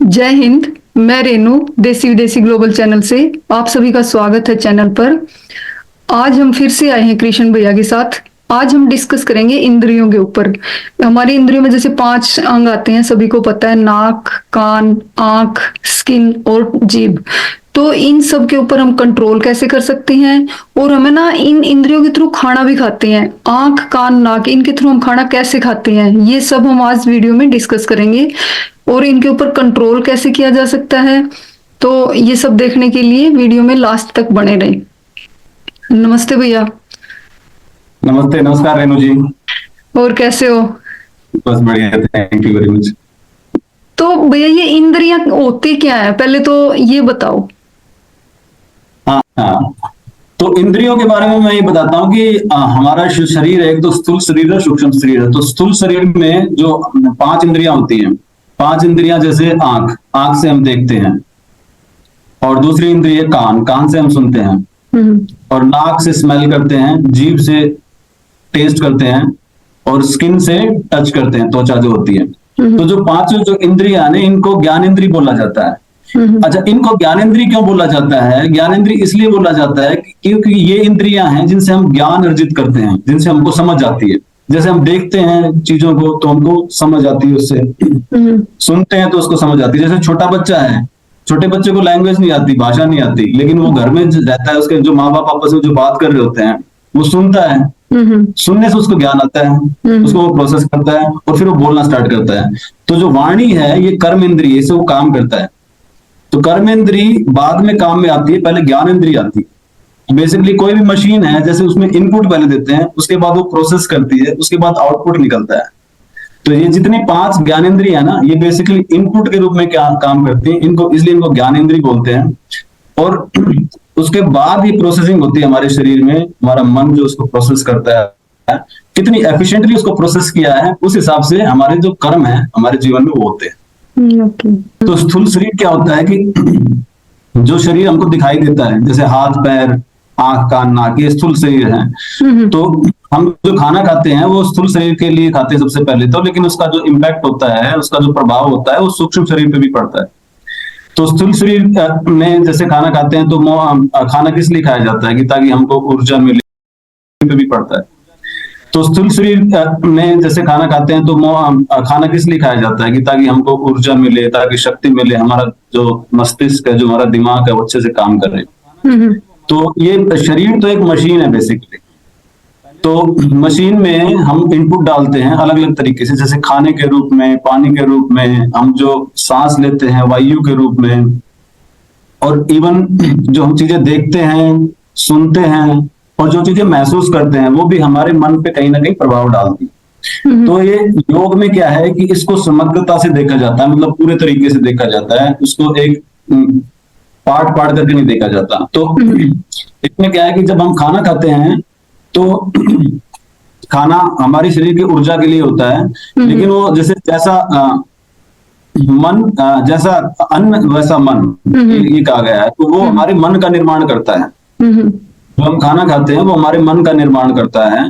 जय हिंद। मैं रेनू देसी विदेशी ग्लोबल चैनल से आप सभी का स्वागत है चैनल पर। आज हम फिर से आए हैं कृष्ण भैया के साथ। आज हम डिस्कस करेंगे इंद्रियों के ऊपर। हमारी इंद्रियों में जैसे 5 अंग आते हैं, सभी को पता है, नाक, कान, आंख, स्किन और जीभ। तो इन सब के ऊपर हम कंट्रोल कैसे कर सकते हैं, और हमें ना इन इंद्रियों के थ्रू खाना भी खाते हैं। आंख, कान, नाक, इनके थ्रू हम खाना कैसे खाते हैं, ये सब हम आज वीडियो में डिस्कस करेंगे। और इनके ऊपर कंट्रोल कैसे किया जा सकता है, तो ये सब देखने के लिए वीडियो में लास्ट तक बने रहें। नमस्ते भैया। नमस्ते, नमस्कार रेणु जी। और कैसे हो? बस बढ़िया, थैंक यू वेरी मच। तो भैया ये इंद्रियां होती क्या है, पहले तो ये बताओ। हाँ हाँ, तो इंद्रियों के बारे में मैं ये बताता हूँ कि हमारा जो शरीर है, एक तो स्थूल शरीर है, सूक्ष्म शरीर है। तो स्थूल शरीर में जो 5 इंद्रियां होती हैं, 5 इंद्रियां जैसे आंख, आंख से हम देखते हैं। और दूसरी इंद्रिय कान, कान से हम सुनते हैं। और नाक से स्मेल करते हैं, जीभ से टेस्ट करते हैं, और स्किन से टच करते हैं, त्वचा जो होती है। तो जो 5 जो इंद्रियां हैं, इनको ज्ञानेंद्री बोला जाता है। अच्छा, इनको ज्ञानेंद्री क्यों बोला जाता है? ज्ञानेंद्री इसलिए बोला जाता है क्योंकि ये इंद्रियां हैं जिनसे हम ज्ञान अर्जित करते हैं, जिनसे हमको समझ आती है। जैसे हम देखते हैं चीजों को तो हमको समझ आती है उससे, सुनते हैं तो उसको समझ आती है। जैसे छोटा बच्चा है, छोटे बच्चे को लैंग्वेज नहीं आती, भाषा नहीं आती, लेकिन वो घर में रहता है, उसके जो माँ बाप आपस में जो बात कर रहे होते हैं वो सुनता है। सुनने से उसको ज्ञान आता है, उसको वो प्रोसेस करता है और फिर वो बोलना स्टार्ट करता है। तो जो वाणी है ये कर्म इंद्रिय से वो काम करता है। तो कर्म इंद्री बाद में काम में आती है, पहले ज्ञान इंद्री आती है। बेसिकली कोई भी मशीन है, जैसे उसमें इनपुट पहले देते हैं, उसके बाद वो प्रोसेस करती है, उसके बाद आउटपुट निकलता है। तो ये जितनी 5 ज्ञानेंद्रिय है ना, ये बेसिकली इनपुट के रूप में क्या काम करती हैं, इनको इसलिए इनको ज्ञानेंद्रिय बोलते हैं। और उसके बाद ही प्रोसेसिंग होती है हमारे शरीर में। हमारा मन जो उसको प्रोसेस करता है, कितनी एफिशिएंटली उसको प्रोसेस किया है, उस हिसाब से हमारे जो कर्म है हमारे जीवन में वो होते हैं। तो स्थूल शरीर क्या होता है कि जो शरीर हमको दिखाई देता है, जैसे हाथ, पैर, आंख, कान, नाक, ये स्थूल शरीर है। तो हम जो खाना खाते हैं वो स्थूल शरीर के लिए खाते हैं सबसे पहले तो, लेकिन उसका जो इम्पैक्ट होता है, उसका जो प्रभाव होता है, वो सूक्ष्म शरीर पे भी पड़ता है। तो स्थूल शरीर में जैसे खाना खाते हैं तो खाना किस लिए खाया जाता है कि ताकि हमको ऊर्जा मिले, पे भी पड़ता है। तो स्थूल शरीर में जैसे खाना खाते हैं तो खाना किस लिए खाया जाता है कि ताकि हमको ऊर्जा मिले, ताकि शक्ति मिले, हमारा जो मस्तिष्क है, जो हमारा दिमाग है, वो अच्छे से काम करे। तो ये शरीर तो एक मशीन है बेसिकली। तो मशीन में हम इनपुट डालते हैं अलग अलग तरीके से, जैसे खाने के रूप में, पानी के रूप में, हम जो सांस लेते हैं वायु के रूप में, और इवन जो हम चीजें देखते हैं, सुनते हैं, और जो चीजें महसूस करते हैं, वो भी हमारे मन पे कहीं ना कहीं प्रभाव डालती है। तो ये योग में क्या है कि इसको समग्रता से देखा जाता है, मतलब पूरे तरीके से देखा जाता है, उसको एक पार्ट पार्ट करके नहीं देखा जाता। तो इसमें क्या है कि जब हम खाना खाते हैं तो खाना हमारी शरीर की ऊर्जा के लिए होता है, लेकिन वो जैसे जैसा मन, जैसा अन्न वैसा मन, ये कहा गया है। तो वो हमारे मन का निर्माण करता है। जो हम खाना खाते हैं वो हमारे मन का निर्माण करता है।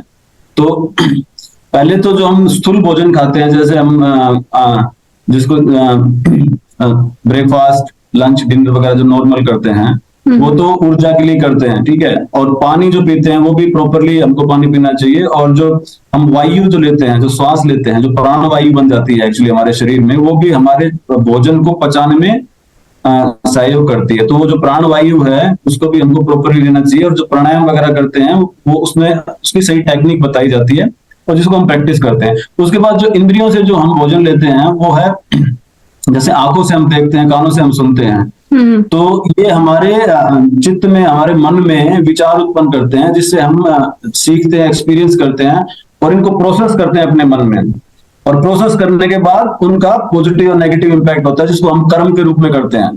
तो पहले तो जो हम स्थूल भोजन खाते हैं, जैसे हम जिसको ब्रेकफास्ट, लंच, डिनर वगैरह जो नॉर्मल करते हैं, वो तो ऊर्जा के लिए करते हैं, ठीक है। और पानी जो पीते हैं वो भी प्रॉपरली हमको पानी पीना चाहिए। और जो हम वायु जो लेते हैं, जो श्वास लेते हैं, जो प्राण वायु बन जाती है एक्चुअली हमारे शरीर में, वो भी हमारे भोजन को पचाने में सहयोग करती है। तो वो जो प्राण वायु है उसको भी हमको प्रॉपरली लेना चाहिए। और जो प्राणायाम वगैरह करते हैं वो उसमें उसकी सही टेक्निक बताई जाती है, और जिसको हम प्रैक्टिस करते हैं। उसके बाद जो इंद्रियों से जो हम भोजन लेते हैं वो है, जैसे आंखों से हम देखते हैं, कानों से हम सुनते हैं। तो ये हमारे चित्त में, हमारे मन में विचार उत्पन्न करते हैं, जिससे हम सीखते हैं, एक्सपीरियंस करते हैं, और इनको प्रोसेस करते हैं अपने मन में। और प्रोसेस करने के बाद उनका पॉजिटिव और नेगेटिव इंपैक्ट होता है, जिसको हम कर्म के रूप में करते हैं।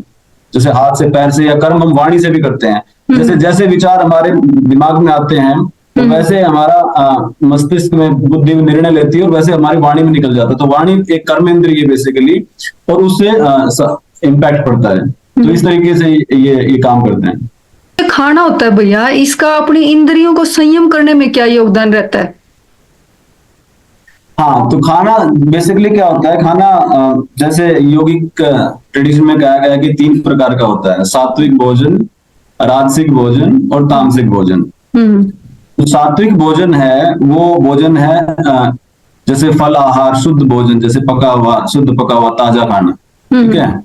जैसे हाथ से, पैर से, या कर्म हम वाणी से भी करते हैं। जैसे जैसे विचार हमारे दिमाग में आते हैं तो वैसे हमारा मस्तिष्क में बुद्धि में निर्णय लेती है, और वैसे हमारी वाणी में निकल जाता है। तो वाणी एक कर्म इंद्रिय है बेसिकली, और उससे इम्पैक्ट पड़ता है। तो इस तरीके से ये काम करते हैं। खाना होता है भैया, इसका अपनी इंद्रियों को संयम करने में क्या योगदान रहता है? हाँ, तो खाना बेसिकली क्या होता है, खाना जैसे योगिक ट्रेडिशन में कहा गया है कि 3 प्रकार का होता है: सात्विक भोजन, राजसिक भोजन और तामसिक भोजन। हम्म तो सात्विक भोजन है वो भोजन है जैसे फल आहार, शुद्ध भोजन, जैसे पका हुआ, शुद्ध पका हुआ ताजा खाना, ठीक है।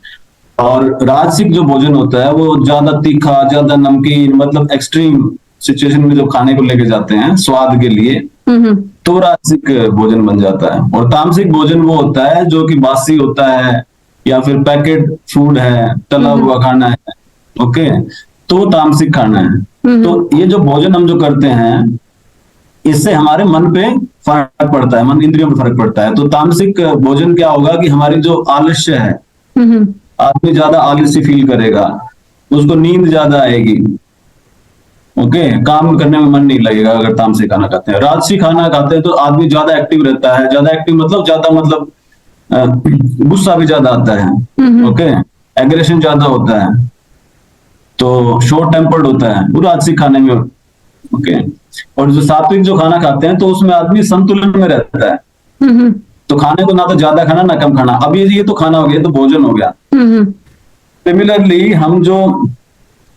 और राजसिक जो भोजन होता है वो ज्यादा तीखा, ज्यादा नमकीन, मतलब एक्सट्रीम सिचुएशन में जो खाने को लेके जाते हैं स्वाद के लिए, हम्म तो राजसिक भोजन बन जाता है। और तामसिक भोजन वो होता है जो कि बासी होता है या फिर पैकेट फूड है, तला हुआ खाना है, ओके, तो तामसिक खाना है। तो ये जो भोजन हम जो करते हैं इससे हमारे मन पे फर्क पड़ता है, मन इंद्रियों पे फर्क पड़ता है। तो तामसिक भोजन क्या होगा कि हमारी जो आलस्य है, हम्म आदमी ज्यादा आलसी फील करेगा, उसको नींद ज्यादा आएगी, ओके, काम करने में मन नहीं लगेगा अगर तामसिक खाना खाते हैं। राजसी खाना खाते हैं तो आदमी ज्यादा एक्टिव रहता है, ज्यादा एक्टिव मतलब ज्यादा, मतलब गुस्सा भी ज्यादा आता है, ओके, एग्रेशन ज्यादा होता है, तो शॉर्ट टेम्पर्ड होता है वो राजसिक खाने में, ओके। और जो सात्विक जो खाना खाते हैं तो उसमें आदमी संतुलन में रहता है, हम्म तो खाने को ना तो ज्यादा खाना ना कम खाना। अब ये तो खाना हो गया, तो भोजन हो गया। हम्म सिमिलरली हम जो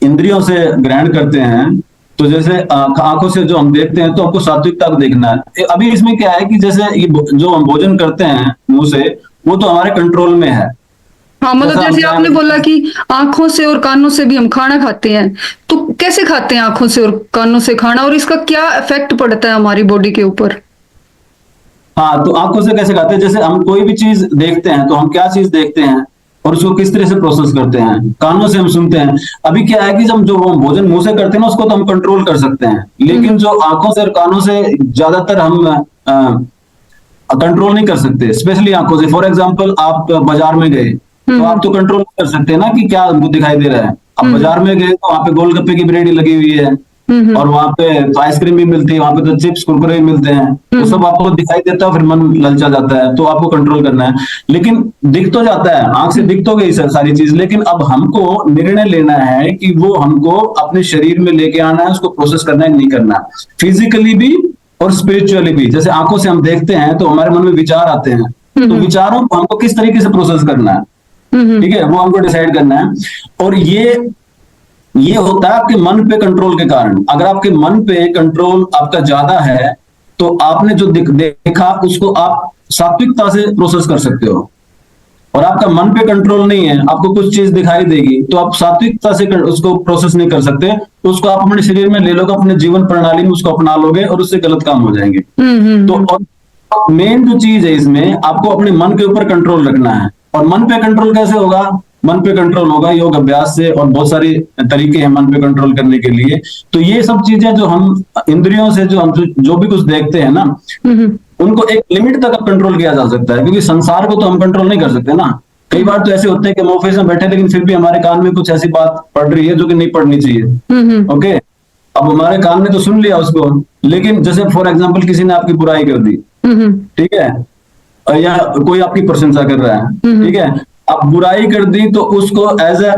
इंद्रियों से ग्रहण करते हैं, तो जैसे आंखों से जो हम देखते हैं तो हमको सात्विकता को देखना है। अभी इसमें क्या है कि जैसे ये जो हम भोजन करते हैं मुंह से, वो तो हमारे कंट्रोल में है। हाँ, मतलब जैसा हम जैसे आपने चाहें- बोला कि आंखों से और कानों से भी हम खाना खाते हैं, तो कैसे खाते हैं आंखों से और कानों से खाना, और इसका क्या इफेक्ट पड़ता है हमारी बॉडी के ऊपर? हाँ, तो आंखों से कैसे खाते हैं, जैसे हम कोई भी चीज देखते हैं तो हम क्या चीज देखते हैं और उसको किस तरह से प्रोसेस करते हैं। कानों से हम सुनते हैं। अभी क्या है कि जब जो हम भोजन मुंह से करते हैं ना उसको तो हम कंट्रोल कर सकते हैं, लेकिन जो आंखों से और कानों से ज्यादातर हम कंट्रोल नहीं कर सकते, स्पेशली आंखों से। फॉर एग्जाम्पल, आप बाजार में गए तो आप तो कंट्रोल कर सकते हैं ना कि क्या हमको दिखाई दे रहा है। आप बाजार में गए तो वहां पे गोलगप्पे की रेहड़ी लगी हुई है, और वहां पे तो आइसक्रीम भी मिलती है, वहां पे तो चिप्स कुरकुरे भी मिलते हैं, तो सब आपको दिखाई देता है, फिर मन ललचा जाता है, तो आपको कंट्रोल करना है। लेकिन दिख तो जाता है, आंख से दिख तो गई सारी चीज, लेकिन अब हमको निर्णय लेना है कि वो हमको अपने शरीर में लेके आना है, उसको प्रोसेस करना है नहीं करना, फिजिकली भी और स्पिरिचुअली भी। जैसे आंखों से हम देखते हैं तो हमारे मन में विचार आते हैं, तो विचारों को हमको किस तरीके से प्रोसेस करना है, ठीक है, वो हमको डिसाइड करना है। और ये होता है आपके मन पे कंट्रोल के कारण। अगर आपके मन पे कंट्रोल आपका ज्यादा है तो आपने जो देखा उसको आप सात्विकता से प्रोसेस कर सकते हो। और आपका मन पे कंट्रोल नहीं है, आपको कुछ चीज दिखाई देगी तो आप सात्विकता से उसको प्रोसेस नहीं कर सकते, तो उसको आप अपने शरीर में ले लोगे, अपने जीवन प्रणाली में उसको अपना लोगे और उससे गलत काम हो जाएंगे। तो मेन जो चीज है इसमें, आपको अपने मन के ऊपर कंट्रोल रखना है। और मन पे कंट्रोल कैसे होगा? मन पे कंट्रोल होगा योग अभ्यास से, और बहुत सारे तरीके हैं मन पे कंट्रोल करने के लिए। तो ये सब चीजें जो हम इंद्रियों से जो भी कुछ देखते हैं ना, उनको एक लिमिट तक कंट्रोल किया जा सकता है, क्योंकि संसार को तो हम कंट्रोल नहीं कर सकते ना। कई बार तो ऐसे होते हैं कि हम ऑफिस में बैठे लेकिन फिर भी हमारे कान में कुछ ऐसी बात पड़ रही है जो कि नहीं पड़नी चाहिए, ओके। अब हमारे कान ने तो सुन लिया उसको, लेकिन जैसे फॉर एग्जाम्पल किसी ने आपकी बुराई कर दी, ठीक है, या कोई आपकी प्रशंसा कर रहा है, ठीक है, अब बुराई कर दी तो उसको एज ए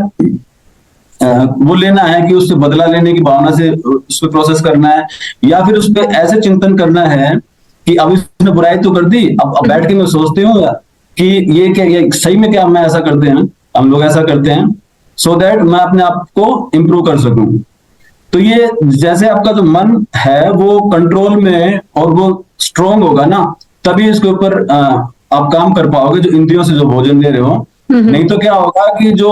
वो लेना है कि उससे बदला लेने की भावना से उसको प्रोसेस करना है, या फिर उस पर ऐसे चिंतन करना है कि अब इसने बुराई तो कर दी, अब बैठ के मैं सोचती हूँ कि ये क्या, ये सही में क्या मैं ऐसा करते हैं, हम लोग ऐसा करते हैं, सो दैट मैं अपने आप को इंप्रूव कर सकूं। तो ये जैसे आपका जो मन है वो कंट्रोल में और वो स्ट्रोंग होगा ना, तभी इसके ऊपर आप काम कर पाओगे, जो इंद्रियों से जो भोजन ले रहे हो। नहीं तो क्या होगा कि जो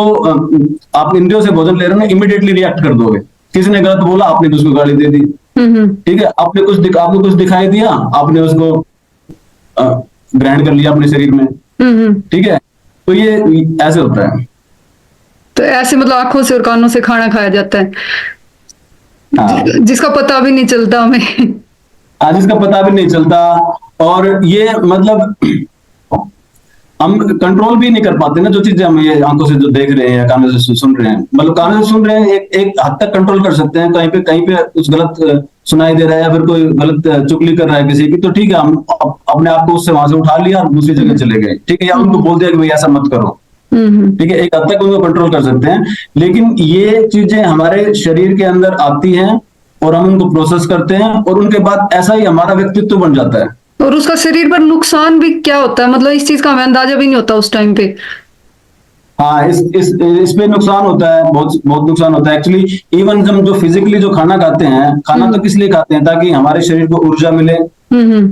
आप इंद्रियों से भोजन ले रहे हो ना, इमीडिएटली रिएक्ट कर दोगे। किसी ने गलत बोला, आपने उसको गाली दे दी, ठीक है, आपको कुछ दिखाई दिया, आपने उसको ग्रहण कर लिया अपने शरीर में, ठीक है। तो ये ऐसे होता है। तो ऐसे मतलब आंखों से और कानों से खाना खाया जाता है, हाँ, जिसका पता भी नहीं चलता हमें। आज इसका पता भी नहीं चलता, और ये मतलब हम कंट्रोल भी नहीं कर पाते ना, जो चीजें हम ये आंखों से जो देख रहे हैं या कानों से सुन रहे हैं। मतलब कानों से सुन रहे हैं, एक हद तक कंट्रोल कर सकते हैं, कहीं पे कुछ गलत सुनाई दे रहा है या फिर कोई गलत चुगली कर रहा है किसी की, तो ठीक है, हम अपने आप को उससे वहां से उठा लिया और दूसरी जगह चले गए, ठीक है, या उनको बोल दिया कि भाई ऐसा मत करो, ठीक है, एक हद तक उनको कंट्रोल कर सकते हैं। लेकिन ये चीजें हमारे शरीर के अंदर आती हैं और हम उनको प्रोसेस करते हैं, और उनके बाद ऐसा ही हमारा व्यक्तित्व बन जाता है। और उसका शरीर पर नुकसान भी क्या होता है, मतलब इस चीज का हमें अंदाजा भी नहीं होता उस टाइम पे। हाँ, इस पे नुकसान होता है, बहुत बहुत नुकसान होता है एक्चुअली। इवन हम जो फिजिकली जो खाना खाते हैं, खाना तो किस लिए खाते हैं, ताकि हमारे शरीर को ऊर्जा मिले, हम्म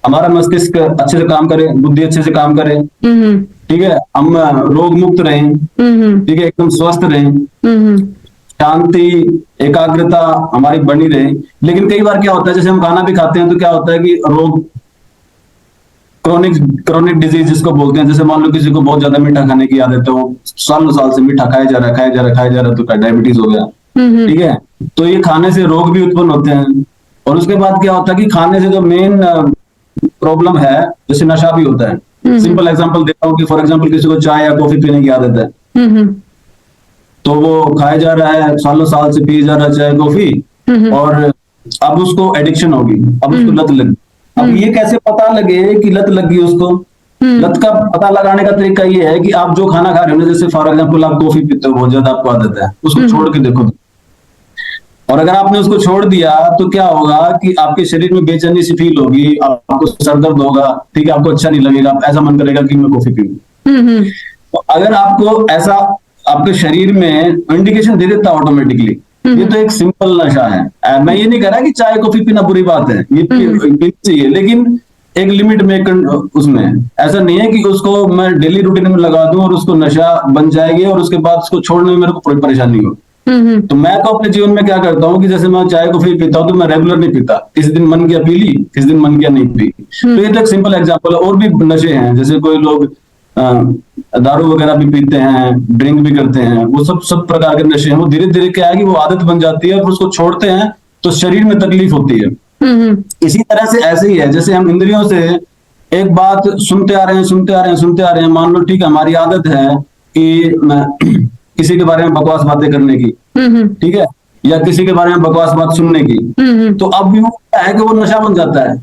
हमारा मस्तिष्क अच्छे से काम करे, बुद्धि अच्छे से काम करे, हम्म ठीक है, हम रोग मुक्त रहें, हम्म ठीक है, एकदम स्वस्थ रहें, हम्म शांति, एकाग्रता हमारी बनी रहे। लेकिन कई बार क्या होता है, जैसे हम खाना भी खाते हैं तो क्या होता है कि रोग, क्रोनिक क्रोनिक डिजीज जिसको बोलते हैं, जैसे मान लो किसी को बहुत ज्यादा मीठा खाने की आदत है, वो सालों साल से मीठा खाया जा रहा है, खाया जा रहा है, खाया जा रहा है, तो डायबिटीज हो गया, हम्म ठीक है। तो ये खाने से रोग भी उत्पन्न होते हैं। और उसके बाद क्या होता है कि खाने से जो मेन प्रॉब्लम है, जैसे नशा भी होता है। हम्म सिंपल एग्जांपल देता हूँ कि फॉर एग्जांपल किसी को चाय या कॉफी पीने की आदत है, हम्म तो वो खाया जा रहा है, सालों साल से पिए जा रहा है चाय कॉफी, हम्म और अब उसको एडिक्शन होगी, अब उसको लत लगी। अब ये कैसे पता लगे कि लत लगी उसको? लत का पता लगाने का तरीका ये है कि आप जो खाना खा रहे हो ना, जैसे फॉर एग्जांपल आप कॉफी पीते हो, बहुत ज्यादा आपको आदत है, उसको छोड़ के देखो। और अगर आपने उसको छोड़ दिया तो क्या होगा कि आपके शरीर में बेचैनी सी फील होगी, आपको सर दर्द होगा, ठीक है, आपको अच्छा नहीं लगेगा, ऐसा मन करेगा कि मैं कॉफी पीऊं। हम्म तो अगर आपको ऐसा आपके शरीर में इंडिकेशन दे देता ऑटोमेटिकली, ये तो एक सिंपल नशा है। मैं ये नहीं कह रहा कि चाय कॉफी पीना बुरी बात है, ये पीनी चाहिए, लेकिन एक लिमिट में, उसमें ऐसा नहीं है कि उसको मैं डेली रूटीन में लगा दूं और उसको नशा बन जाएगी और उसके बाद उसको छोड़ने में मेरे को कोई परेशानी हो। तो मैं तो अपने जीवन में क्या करता हूँ कि जैसे मैं चाय कॉफी पीता हूँ तो मैं रेगुलर नहीं पीता, किसी दिन मन किया पी ली, किसी दिन मन किया नहीं पी। तो ये तो एक सिंपल एग्जांपल है। और भी नशे हैं, जैसे कोई लोग दारू वगैरह भी पीते हैं, ड्रिंक भी करते हैं, वो सब सब प्रकार के नशे हैं। वो धीरे धीरे क्या है कि वो आदत बन जाती है, और उसको छोड़ते हैं तो शरीर में तकलीफ होती है। इसी तरह से ऐसे ही है, जैसे हम इंद्रियों से एक बात सुनते आ रहे हैं, सुनते आ रहे हैं, सुनते आ रहे हैं, मान लो ठीक है, हमारी आदत है कि किसी के बारे में बकवास बातें करने की, ठीक है, या किसी के बारे में बकवास बात सुनने की, तो अब भी वो क्या है कि वो नशा बन जाता है,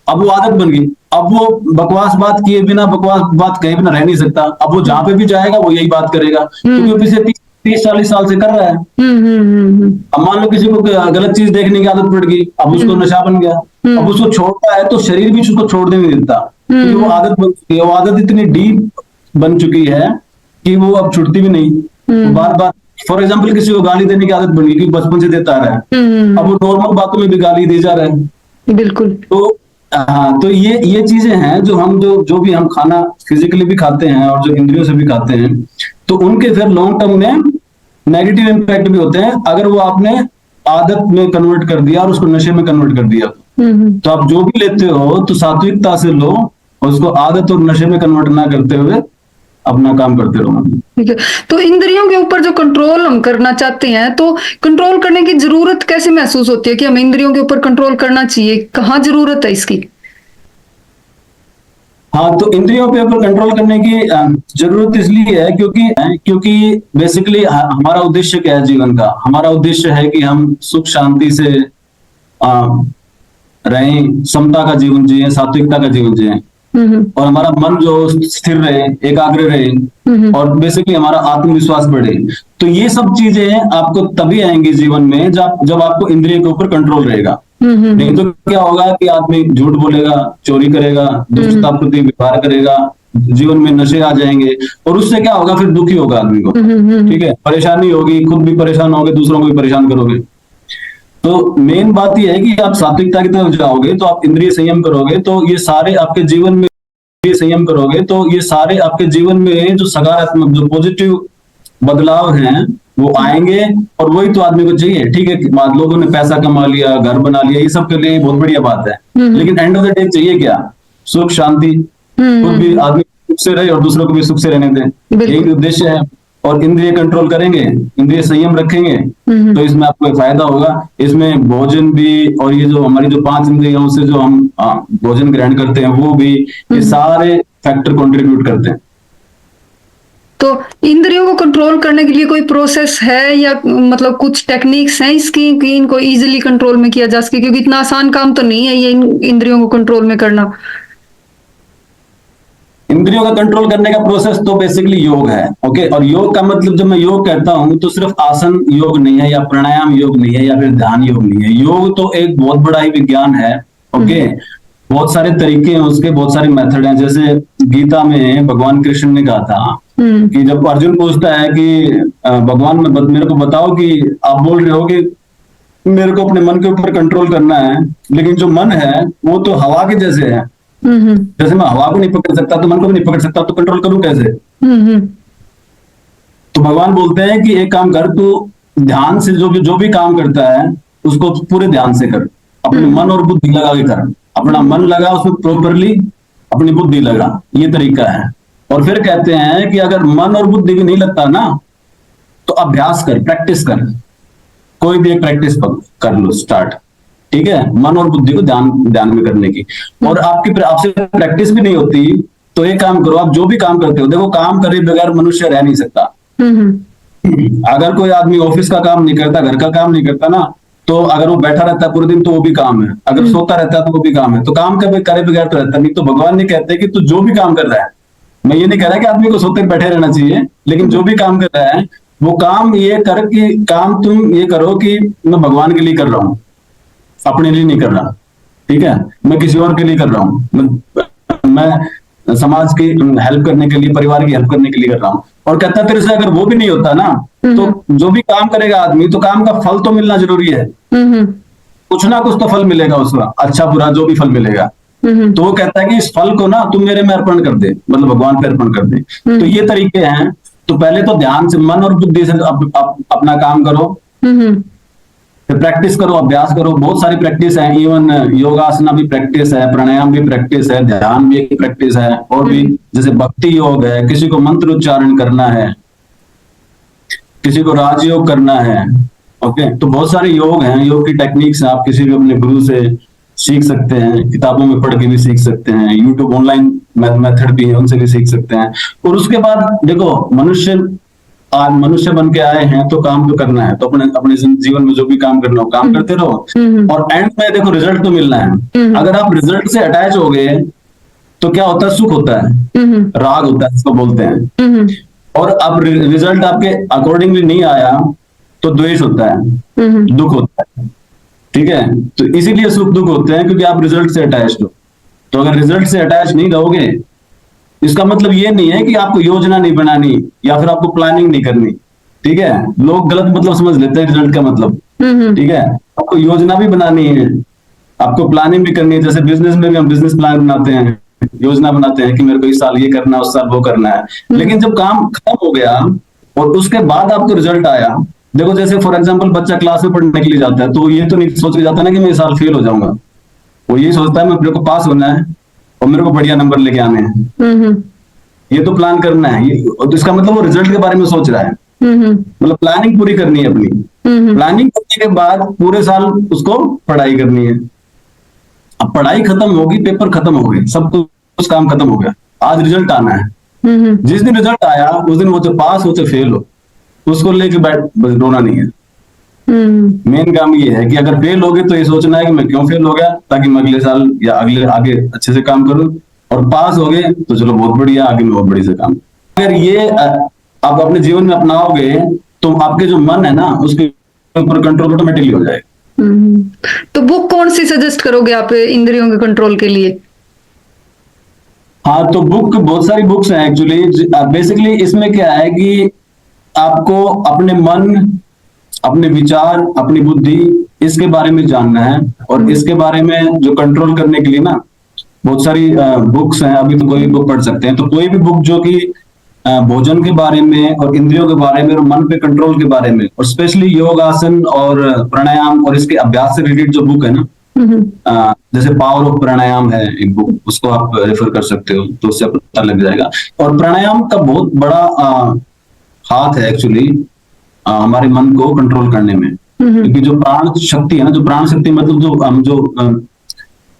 अब वो आदत बन गई। अब वो बकवास बात किए बिना, बकवास बात कहे बिना रह नहीं सकता। अब वो जहां पे भी जाएगा वो यही बात करेगा, क्योंकि वो पिछले 30-40 साल से कर रहा है। अब मान लो किसी को गलत चीज देखने की आदत पड़ गई, अब उसको नशा बन गया, अब उसको छोड़ता है तो शरीर भी उसको छोड़ने नहीं देता, क्योंकि वो आदत बन चुकी है, वो आदत इतनी डीप बन चुकी है कि वो अब छूटती भी नहीं। बार बार, फॉर एग्जाम्पल किसी को गाली देने की आदत बन गई, क्योंकि बचपन से देता रहा है, अब वो नॉर्मल बातों में भी गाली दी जा रहा है। बिल्कुल। तो हाँ, तो ये चीजें हैं जो हम जो भी हम खाना फिजिकली भी खाते हैं और जो इंद्रियों से भी खाते हैं, तो उनके फिर लॉन्ग टर्म में नेगेटिव इम्पैक्ट भी होते हैं, अगर वो आपने आदत में कन्वर्ट कर दिया और उसको नशे में कन्वर्ट कर दिया। तो आप जो भी लेते हो तो सात्विकता से लो, और उसको आदत और नशे में कन्वर्ट ना करते हुए अपना काम करते रहो। ठीक है, तो इंद्रियों के ऊपर जो कंट्रोल हम करना चाहते हैं, तो कंट्रोल करने की जरूरत कैसे महसूस होती है कि हमें इंद्रियों के ऊपर कंट्रोल करना चाहिए, कहाँ जरूरत है इसकी? हाँ, तो इंद्रियों पे ऊपर कंट्रोल करने की जरूरत इसलिए है क्योंकि बेसिकली हमारा उद्देश्य क्या है जीवन का? हमारा उद्देश्य है कि हम सुख शांति से रहें, समता का जीवन जिए, सात्विकता का जीवन जिए, और हमारा मन जो स्थिर रहे, एकाग्र रहे, और बेसिकली हमारा आत्मविश्वास बढ़े। तो ये सब चीजें आपको तभी आएंगी जीवन में जब आपको इंद्रिय के ऊपर कंट्रोल रहेगा। नहीं तो क्या होगा कि आदमी झूठ बोलेगा, चोरी करेगा, दुष्टता प्रति व्यवहार करेगा, जीवन में नशे आ जाएंगे, और उससे क्या होगा, फिर दुखी होगा आदमी को, ठीक है, परेशानी होगी, खुद भी परेशान होगे, दूसरों को भी परेशान करोगे। तो मेन बात यह है कि आप सात्विकता की तरफ जाओगे तो आप इंद्रिय संयम करोगे, तो ये सारे आपके जीवन में संयम करोगे तो ये सारे आपके जीवन में जो सकारात्मक, जो पॉजिटिव बदलाव हैं वो आएंगे। और वही तो आदमी को चाहिए, ठीक है, लोगों ने पैसा कमा लिया, घर बना लिया, ये सब के लिए बहुत बढ़िया बात है, लेकिन एंड ऑफ द डे चाहिए क्या? सुख शांति, खुद भी आदमी सुख से रहे और दूसरों को भी सुख से रहने दें, यही उद्देश्य है। और इंद्रिय कंट्रोल करेंगे, इंद्रिय संयम रखेंगे, तो इसमें आपको एक फायदा होगा। इसमें भोजन भी, और ये जो हमारी जो 5 इंद्रियों से जो हम भोजन ग्रहण करते हैं वो भी, ये सारे फैक्टर कंट्रीब्यूट करते हैं। तो इंद्रियों को कंट्रोल करने के लिए कोई प्रोसेस है, या मतलब कुछ टेक्निक्स हैं इसकी कि इनको इजीली कंट्रोल में किया जा सके? क्योंकि इतना आसान काम तो नहीं है ये इंद्रियों को कंट्रोल में करना। इंद्रियों का कंट्रोल करने का प्रोसेस तो बेसिकली योग है, ओके। और योग का मतलब, जब मैं योग कहता हूं तो सिर्फ आसन योग नहीं है, या प्राणायाम योग नहीं है, या फिर ध्यान योग नहीं है। योग तो एक बहुत बड़ा ही विज्ञान है, ओके। बहुत सारे तरीके हैं उसके, बहुत सारे मेथड हैं। जैसे गीता में भगवान कृष्ण ने कहा था कि जब अर्जुन पूछता है कि भगवान मेरे को बताओ कि आप बोल रहे हो कि मेरे को अपने मन के ऊपर कंट्रोल करना है, लेकिन जो मन है वो तो हवा के जैसे है। जैसे मैं हवा को नहीं पकड़ सकता तो मन को भी नहीं पकड़ सकता, तो कंट्रोल करूं कैसे? तो भगवान बोलते हैं कि एक काम कर, तू ध्यान से जो भी काम करता है उसको पूरे ध्यान से कर, अपने मन और बुद्धि लगा के कर। अपना मन लगा उसमें प्रॉपरली, अपनी बुद्धि लगा, ये तरीका है। और फिर कहते हैं कि अगर मन और बुद्धि भी नहीं लगता ना, तो अभ्यास कर, प्रैक्टिस कर, कोई भी एक प्रैक्टिस कर लो स्टार्ट, ठीक है, मन और बुद्धि को ध्यान में करने की। और आपसे प्रैक्टिस भी नहीं होती तो एक काम करो, आप जो भी काम करते हो, देखो काम करे बगैर मनुष्य रह नहीं सकता। अगर कोई आदमी ऑफिस का काम नहीं करता, घर का काम नहीं करता ना, तो अगर वो बैठा रहता है पूरे दिन तो वो भी काम है, अगर सोता रहता है तो वो भी काम है। तो काम कभी करे बगैर तो रहता नहीं। तो भगवान ने कहते हैं कि तू जो भी काम कर रहा है, मैं ये नहीं कह रहा कि आदमी को सोते बैठे रहना चाहिए, लेकिन जो भी काम कर रहा है वो काम ये कर कि काम तुम ये करो कि मैं भगवान के लिए कर रहा हूं, अपने लिए नहीं कर रहा, ठीक है, मैं किसी और के लिए कर रहा हूं, मैं समाज की हेल्प करने के लिए, परिवार की हेल्प करने के लिए कर रहा हूं। और कहता तेरे से अगर वो भी नहीं होता ना, तो जो भी काम करेगा आदमी, तो काम का फल तो मिलना जरूरी है, कुछ ना कुछ तो फल मिलेगा उसका, अच्छा बुरा जो भी फल मिलेगा। तो वो कहता है कि इस फल को ना तुम मेरे में अर्पण कर दे, मतलब भगवान पे अर्पण कर दे। तो ये तरीके हैं। तो पहले तो ध्यान से, मन और बुद्धि से अपना काम करो, फिर प्रैक्टिस करो, अभ्यास करो। बहुत सारी प्रैक्टिस है, इवन योगासना भी प्रैक्टिस है, प्राणायाम भी प्रैक्टिस है, ध्यान भी एक प्रैक्टिस है। और भी जैसे भक्ति योग है, किसी को मंत्र उच्चारण करना है, किसी को राजयोग करना है। ओके, तो बहुत सारे योग हैं, योग की टेक्निक्स हैं। आप किसी भी अपने गुरु से सीख सकते हैं, किताबों में पढ़ के भी सीख सकते हैं, यूट्यूब ऑनलाइन मेथड भी है, उनसे भी सीख सकते हैं। और उसके बाद देखो, मनुष्य बन के आए हैं तो काम तो करना है, तो अपने जीवन में जो भी काम करना हो काम करते रहो। और एंड में देखो रिजल्ट तो मिलना है। अगर आप रिजल्ट से अटैच हो गए तो क्या होता है? सुख होता है, राग होता है, इसको बोलते हैं। और अब रिजल्ट आपके अकॉर्डिंगली नहीं आया तो द्वेष होता है, दुख होता है, ठीक है। तो इसीलिए सुख दुख होते हैं, क्योंकि आप रिजल्ट से अटैच हो। तो अगर रिजल्ट से अटैच नहीं रहोगे, इसका मतलब ये नहीं है कि आपको योजना नहीं बनानी या फिर आपको प्लानिंग नहीं करनी, ठीक है। लोग गलत मतलब समझ लेते हैं रिजल्ट का मतलब, ठीक है। आपको योजना भी बनानी है, आपको प्लानिंग भी करनी है। जैसे बिजनेस में भी हम बिजनेस प्लान बनाते हैं, योजना बनाते हैं कि मेरे को इस साल ये करना है, उस साल वो करना है। लेकिन जब काम खत्म हो गया और उसके बाद आपको रिजल्ट आया, देखो जैसे फॉर एग्जांपल बच्चा क्लास में पढ़ने के लिए जाता है, तो ये तो नहीं सोच के जाता ना कि मैं इस साल फेल हो जाऊंगा। वो यही सोचता है मेरे को पास होना है और मेरे को बढ़िया नंबर लेके आने हैं, ये तो प्लान करना है। तो इसका मतलब वो रिजल्ट के बारे में सोच रहा है, मतलब प्लानिंग पूरी करनी है अपनी। प्लानिंग करने के बाद पूरे साल उसको पढ़ाई करनी है। अब पढ़ाई खत्म होगी, पेपर खत्म हो गए, सब कुछ काम खत्म हो गया, आज रिजल्ट आना है। जिस दिन रिजल्ट आया उस दिन वो चाहे पास हो चाहे फेल हो, उसको लेके बैठ, बस रोना नहीं है। मेन काम ये है कि अगर फेल हो गए तो ये सोचना है कि मैं क्यों फेल हो गया, ताकि मैं अगले साल या आगे अच्छे से काम करूं। और पास हो गए तो चलो बहुत बढ़िया, आगे में बहुत बड़ी से काम। अगर ये आप अपने जीवन में अपनाओगे तो आपके जो मन है ना, उसके ऊपर कंट्रोल ऑटोमेटिकली हो जाएगा। तो बुक कौन सी सजेस्ट करोगे आप इंद्रियों के कंट्रोल के लिए? हाँ, तो बुक, बहुत सारी बुक्स हैं एक्चुअली। बेसिकली इसमें क्या है कि आपको अपने मन, अपने विचार, अपनी बुद्धि, इसके बारे में जानना है। और इसके बारे में जो कंट्रोल करने के लिए ना बहुत सारी बुक्स हैं। अभी तो कोई बुक पढ़ सकते हैं, तो कोई भी बुक जो कि भोजन के बारे में और इंद्रियों के बारे में और मन पे कंट्रोल के बारे में, और स्पेशली योग, आसन और प्राणायाम और इसके अभ्यास से रिलेटेड जो बुक है ना, जैसे पावर ऑफ प्राणायाम है एक बुक, उसको आप रेफर कर सकते हो, तो उससे पता लग जाएगा। और प्राणायाम का बहुत बड़ा हाथ है एक्चुअली हमारे मन को कंट्रोल करने में। क्योंकि जो प्राण शक्ति है ना, जो प्राण शक्ति मतलब जो हम जो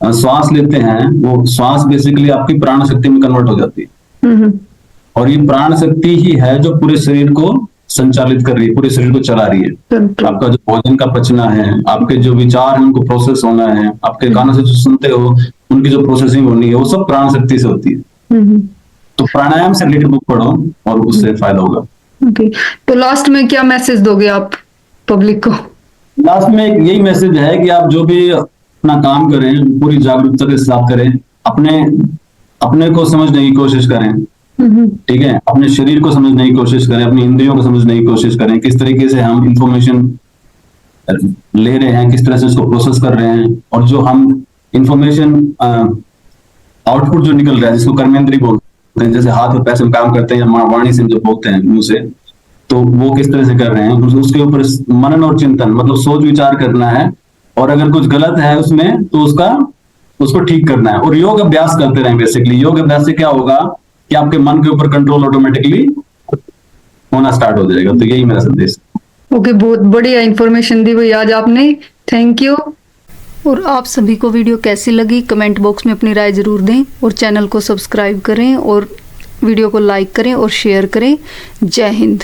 श्वास लेते हैं, वो श्वास बेसिकली आपकी प्राण शक्ति में कन्वर्ट हो जाती है। और ये प्राण शक्ति ही है जो पूरे शरीर को संचालित कर रही है, पूरे शरीर को चला रही है। आपका जो भोजन का पचना है, आपके जो विचार हैं उनको प्रोसेस होना है, आपके कानों से जो सुनते हो उनकी जो प्रोसेसिंग होनी है, वो सब प्राण शक्ति से होती है। तो प्राणायाम से रिलेटेड बुक पढ़ो और उससे फायदा होगा। ओके, तो लास्ट में क्या मैसेज दोगे आप पब्लिक को? लास्ट में यही मैसेज है कि आप जो भी अपना काम करें, पूरी जागरूकता के साथ करें, अपने अपने को समझने की कोशिश करें, ठीक है, अपने शरीर को समझने की कोशिश करें, अपनी इंद्रियों को समझने की कोशिश करें, किस तरीके से हम इंफॉर्मेशन ले रहे हैं, किस तरह से उसको प्रोसेस कर रहे हैं, और जो हम इंफॉर्मेशन आउटपुट जो निकल रहा है जिसको कर्मेंद्री बोलते हैं, जैसे हाथ और पैर से हम काम करते हैं या वाणी से जो बोलते हैं मुंह से, तो वो किस तरह से कर रहे हैं, उसके ऊपर मनन और चिंतन, मतलब सोच विचार करना है, और अगर कुछ गलत है उसमें तो उसको ठीक करना है, और योग अभ्यास करते रहें। बेसिकली योग अभ्यास से क्या होगा कि आपके मन के ऊपर कंट्रोल ऑटोमेटिकली होना स्टार्ट हो जाएगा। तो यही मेरा संदेश। ओके, बहुत बढ़िया इंफॉर्मेशन दी भाई आज आपने, थैंक यू। और आप सभी को वीडियो कैसी लगी कमेंट बॉक्स में अपनी राय जरूर दें, और चैनल को सब्सक्राइब करें, और वीडियो को लाइक करें और शेयर करें। जय हिंद।